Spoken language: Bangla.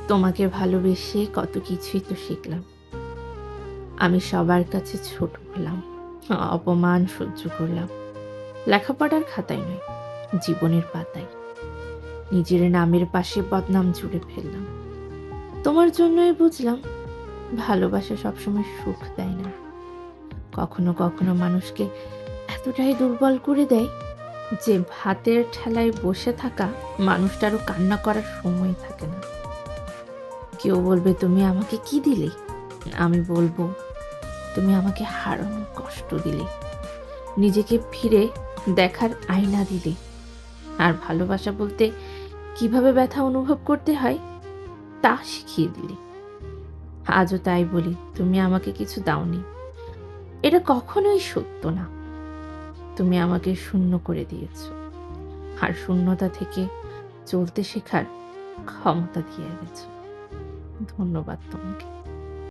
তোমাকে ভালোবেসে কত কিছুই তো শিখলাম। আমি সবার কাছে ছোট হলাম, অপমান সহ্য করলাম। লেখাপড়ার খাতায় নয়, জীবনের পাতায় নিজের নামের পাশে বদনাম জুড়ে ফেললাম। তোমার জন্যই বুঝলাম ভালোবাসা সবসময় সুখ দেয় না, কখনো কখনো মানুষকে এতটাই দুর্বল করে দেয় যে ভাতের ঠেলায় বসে থাকা মানুষটারও কান্না করার সময় থাকে না। কেউ বলবে তুমি আমাকে কি দিলে, আমি বলবো তুমি আমাকে হারানোর কষ্ট দিলে, নিজেকে ফিরে দেখার আয়না দিলে, আর ভালোবাসা বলতে কিভাবে ব্যথা অনুভব করতে হয় তা শিখিয়ে দিলে। আজও তাই বলি, তুমি আমাকে কিছু দাওনি, এটা কখনোই সত্য না। তুমি আমাকে শূন্য করে দিয়েছ, আর শূন্যতা থেকে চলতে শেখার ক্ষমতা দিয়ে গেছ। ধন্যবাদ তোমাকে।